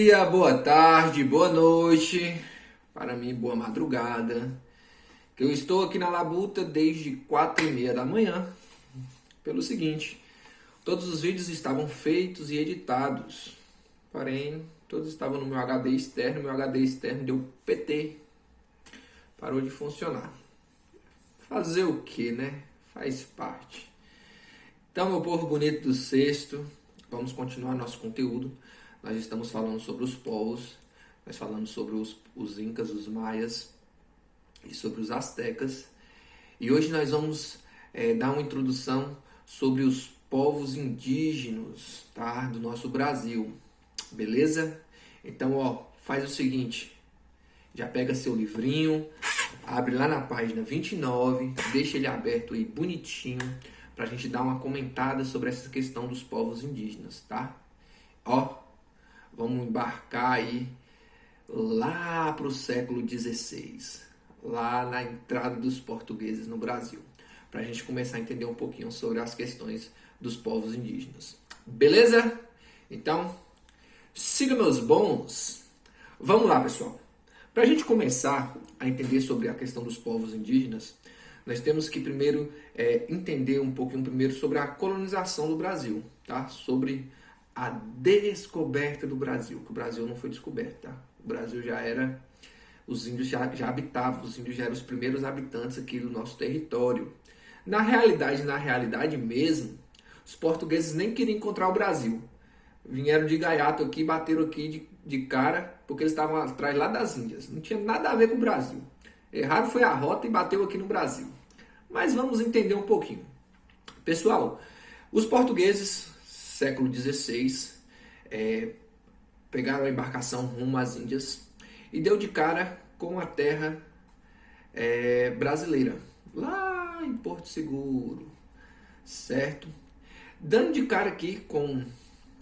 dia, boa tarde, boa noite, para mim boa madrugada, que eu estou aqui na labuta desde 4:30 da manhã, pelo seguinte, todos os vídeos estavam feitos e editados, porém, todos estavam no meu HD externo deu PT, parou de funcionar. Fazer o que, né? Faz parte. Então, meu povo bonito do sexto, vamos continuar nosso conteúdo. Nós estamos falando sobre os povos, nós falamos sobre os incas, os maias e sobre os astecas. E hoje nós vamos dar uma introdução sobre os povos indígenas, tá? Do nosso Brasil, beleza? Então, ó, faz o seguinte, já pega seu livrinho, abre lá na página 29, deixa ele aberto aí bonitinho, para a gente dar uma comentada sobre essa questão dos povos indígenas, tá? Ó, vamos embarcar aí lá para o século XVI, lá na entrada dos portugueses no Brasil, para a gente começar a entender um pouquinho sobre as questões dos povos indígenas. Beleza? Então, siga meus bons. Vamos lá, pessoal. Para a gente começar a entender sobre a questão dos povos indígenas, nós temos que primeiro entender um pouquinho primeiro sobre a colonização do Brasil, tá? Sobre a descoberta do Brasil, que o Brasil não foi descoberto, tá? O Brasil já era, os índios já habitavam, os índios já eram os primeiros habitantes aqui do nosso território. Na realidade mesmo, os portugueses nem queriam encontrar o Brasil. Vieram de gaiato aqui, bateram aqui de cara, porque eles estavam atrás lá das Índias. Não tinha nada a ver com o Brasil. Errado foi a rota e bateu aqui no Brasil. Mas vamos entender um pouquinho. Pessoal, os portugueses, século XVI, pegaram a embarcação rumo às Índias e deu de cara com a terra brasileira, lá em Porto Seguro, certo? Dando de cara aqui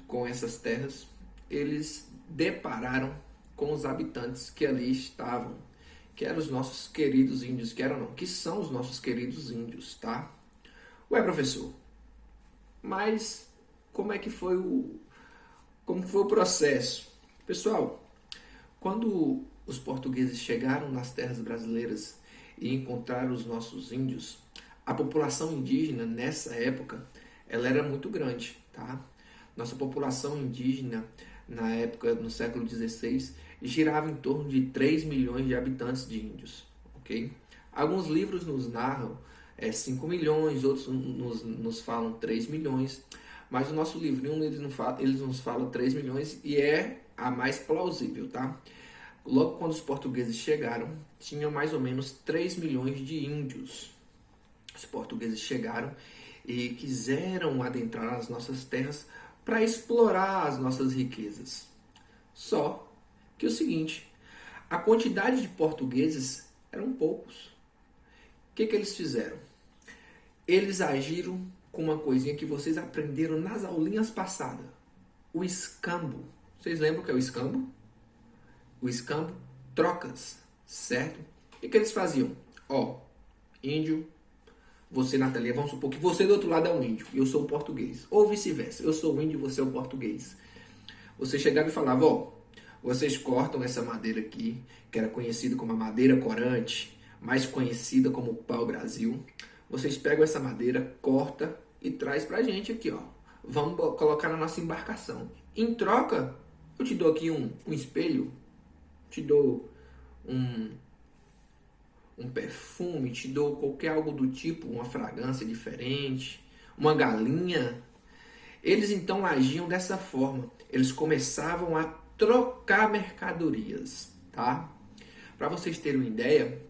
com essas terras, eles depararam com os habitantes que ali estavam, que eram os nossos queridos índios, que são os nossos queridos índios, tá? Ué, professor, mas como foi o processo? Pessoal, quando os portugueses chegaram nas terras brasileiras e encontraram os nossos índios, a população indígena nessa época, ela era muito grande, tá? Nossa população indígena na época, no século XVI, girava em torno de 3 milhões de habitantes de índios, ok? Alguns livros nos narram 5 milhões, outros nos falam 3 milhões, mas o nosso livrinho eles nos falam 3 milhões e é a mais plausível, tá? Logo quando os portugueses chegaram, tinham mais ou menos 3 milhões de índios. Os portugueses chegaram e quiseram adentrar as nossas terras para explorar as nossas riquezas. Só que o seguinte, a quantidade de portugueses eram poucos. O que eles fizeram? Eles agiram com uma coisinha que vocês aprenderam nas aulinhas passadas. O escambo. Vocês lembram o que é o escambo? O escambo, trocas, certo? O que eles faziam? Ó, índio, você, Natalia, vamos supor que você do outro lado é um índio e eu sou um português. Ou vice-versa, eu sou o índio e você é o português. Você chegava e falava, ó, vocês cortam essa madeira aqui, que era conhecida como a madeira corante, mais conhecida como pau-brasil. Vocês pegam essa madeira, corta e traz pra gente aqui, ó. Vamos colocar na nossa embarcação. Em troca, eu te dou aqui um espelho, te dou um perfume, te dou qualquer algo do tipo, uma fragrância diferente, uma galinha. Eles então agiam dessa forma. Eles começavam a trocar mercadorias, tá? Para vocês terem uma ideia,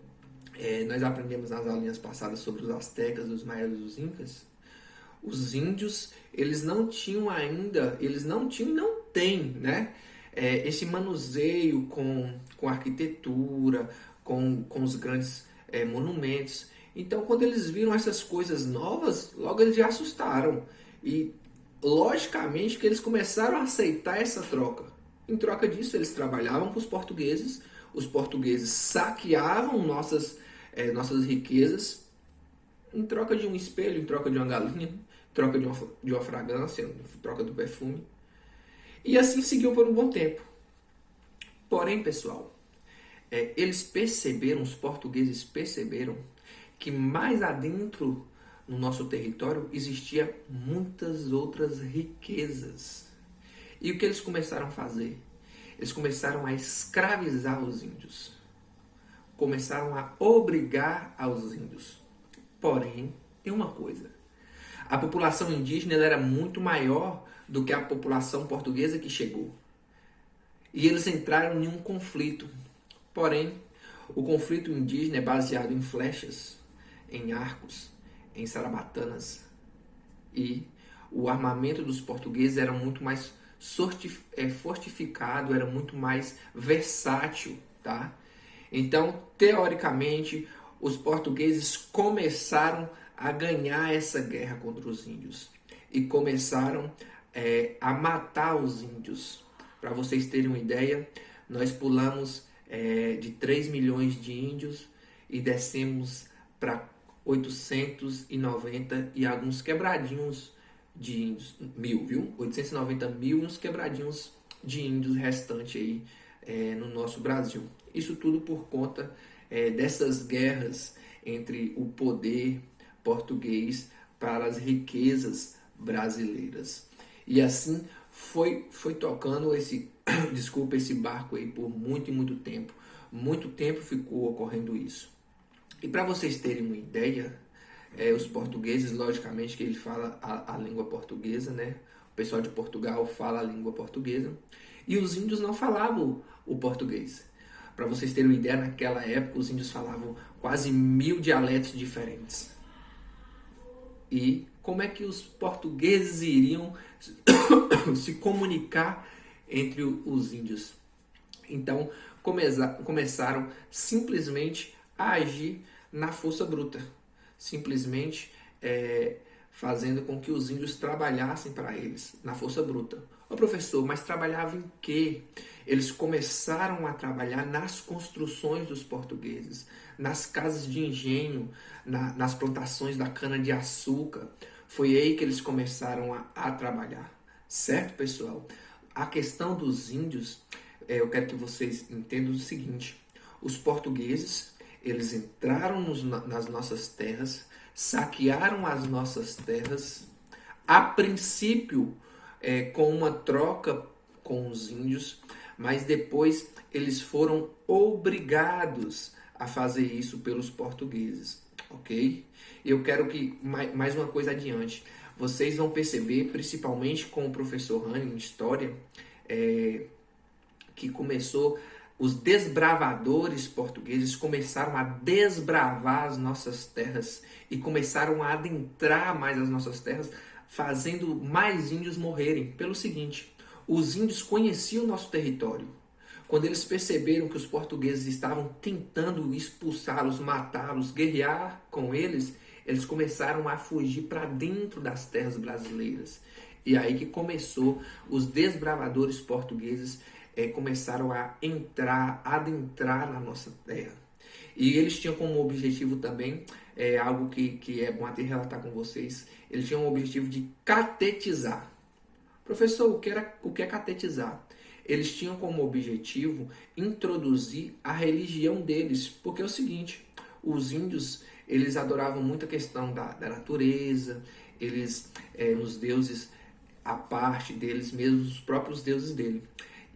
nós aprendemos nas aulinhas passadas sobre os astecas, os maias e os incas. Os índios, eles não tinham e não têm, né? Esse manuseio com arquitetura, com os grandes monumentos. Então, quando eles viram essas coisas novas, logo eles já assustaram. E, logicamente, que eles começaram a aceitar essa troca. Em troca disso, eles trabalhavam com os portugueses saqueavam nossas riquezas, em troca de um espelho, em troca de uma galinha, em troca de uma fragrância, em troca do perfume. E assim seguiu por um bom tempo. Porém, pessoal, eles perceberam, os portugueses perceberam que mais adentro no nosso território existia muitas outras riquezas. E o que eles começaram a fazer? Eles começaram a escravizar os índios. Começaram a obrigar aos índios. Porém, tem uma coisa. A população indígena ela era muito maior do que a população portuguesa que chegou. E eles entraram em um conflito. Porém, o conflito indígena é baseado em flechas, em arcos, em sarabatanas. E o armamento dos portugueses era muito mais fortificado, era muito mais versátil, tá? Então, teoricamente, os portugueses começaram a ganhar essa guerra contra os índios e começaram a matar os índios. Para vocês terem uma ideia, nós pulamos de 3 milhões de índios e descemos para 890 e alguns quebradinhos de índios, viu? 890 mil e uns quebradinhos de índios restantes aí no nosso Brasil. Isso tudo por conta dessas guerras entre o poder português para as riquezas brasileiras. E assim foi tocando esse, desculpa, esse barco aí por muito e muito tempo. Muito tempo ficou ocorrendo isso. E para vocês terem uma ideia, os portugueses, logicamente que ele fala a língua portuguesa, né? O pessoal de Portugal fala a língua portuguesa. E os índios não falavam o português. Para vocês terem uma ideia, naquela época os índios falavam quase 1000 dialetos diferentes. E como é que os portugueses iriam se comunicar entre os índios? Então começaram simplesmente a agir na força bruta, simplesmente fazendo com que os índios trabalhassem para eles, na força bruta. Ô professor, mas trabalhava em quê? Eles começaram a trabalhar nas construções dos portugueses, nas casas de engenho, nas plantações da cana-de-açúcar. Foi aí que eles começaram a trabalhar. Certo, pessoal? A questão dos índios, eu quero que vocês entendam o seguinte. Os portugueses, eles entraram nas nossas terras, saquearam as nossas terras, a princípio com uma troca com os índios, mas depois eles foram obrigados a fazer isso pelos portugueses, ok? Eu quero que, mais uma coisa adiante, vocês vão perceber, principalmente com o professor Rani em História, que começou, os desbravadores portugueses começaram a desbravar as nossas terras e começaram a adentrar mais as nossas terras, fazendo mais índios morrerem. Pelo seguinte, os índios conheciam o nosso território. Quando eles perceberam que os portugueses estavam tentando expulsá-los, matá-los, guerrear com eles, eles começaram a fugir para dentro das terras brasileiras. E aí que começou, os desbravadores portugueses começaram a adentrar na nossa terra. E eles tinham como objetivo também, algo que é bom até relatar com vocês, eles tinham o objetivo de catetizar. Professor, o que é catetizar? Eles tinham como objetivo introduzir a religião deles, porque é o seguinte, os índios, eles adoravam muito a questão da natureza, eles, nos deuses, a parte deles mesmos, os próprios deuses dele.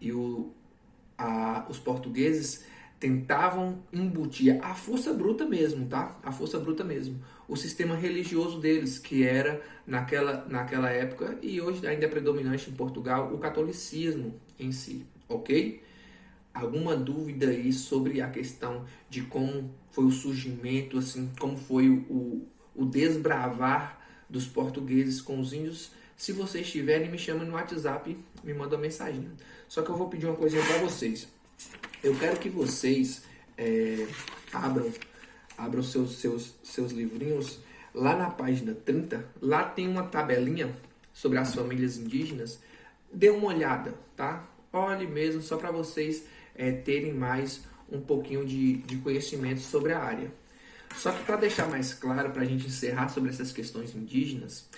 E os portugueses tentavam embutir a força bruta mesmo, tá? A força bruta mesmo. O sistema religioso deles, que era naquela época e hoje ainda é predominante em Portugal, o catolicismo em si, ok? Alguma dúvida aí sobre a questão de como foi o surgimento, assim, como foi o desbravar dos portugueses com os índios? Se vocês tiverem, me chamem no WhatsApp, me mandam uma mensagem. Só que eu vou pedir uma coisinha para vocês. Eu quero que vocês abram seus livrinhos. Lá na página 30, lá tem uma tabelinha sobre as famílias indígenas. Dê uma olhada, tá? Olhe mesmo, só para vocês terem mais um pouquinho de conhecimento sobre a área. Só que para deixar mais claro, para a gente encerrar sobre essas questões indígenas,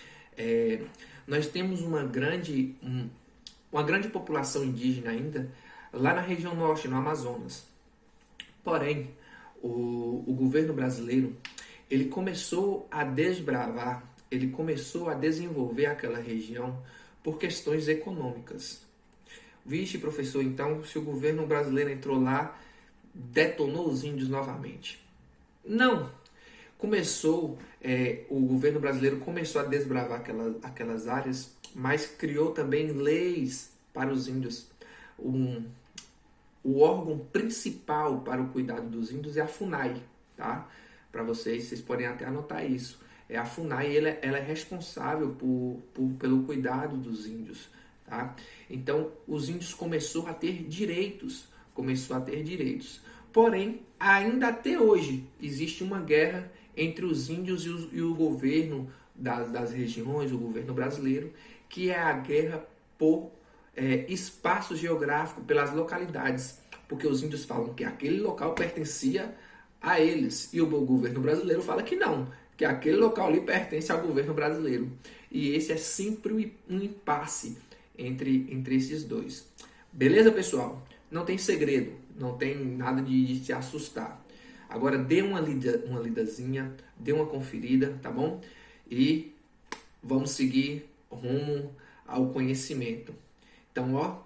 nós temos uma grande população indígena ainda lá na região norte, no Amazonas. Porém, o governo brasileiro, ele começou a desbravar, ele começou a desenvolver aquela região por questões econômicas. Vixe, professor, então se o governo brasileiro entrou lá, detonou os índios novamente. Não! O governo brasileiro começou a desbravar aquelas áreas, mas criou também leis para os índios. O órgão principal para o cuidado dos índios é a FUNAI, tá? Para vocês podem até anotar isso. A FUNAI, ela é responsável pelo cuidado dos índios, tá? Então, os índios começou a ter direitos, Porém, ainda até hoje, existe uma guerra entre os índios e o governo das regiões, o governo brasileiro, que é a guerra por espaço geográfico, pelas localidades, porque os índios falam que aquele local pertencia a eles, e o governo brasileiro fala que não, que aquele local ali pertence ao governo brasileiro. E esse é sempre um impasse entre esses dois. Beleza, pessoal? Não tem segredo, não tem nada de se assustar. Agora dê uma lidazinha, dê uma conferida, tá bom? E vamos seguir rumo ao conhecimento. Então,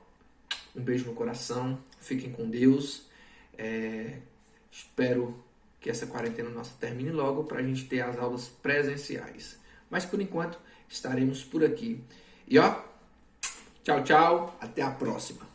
um beijo no coração, fiquem com Deus. Espero que essa quarentena nossa termine logo para a gente ter as aulas presenciais. Mas por enquanto estaremos por aqui. E tchau, tchau, até a próxima.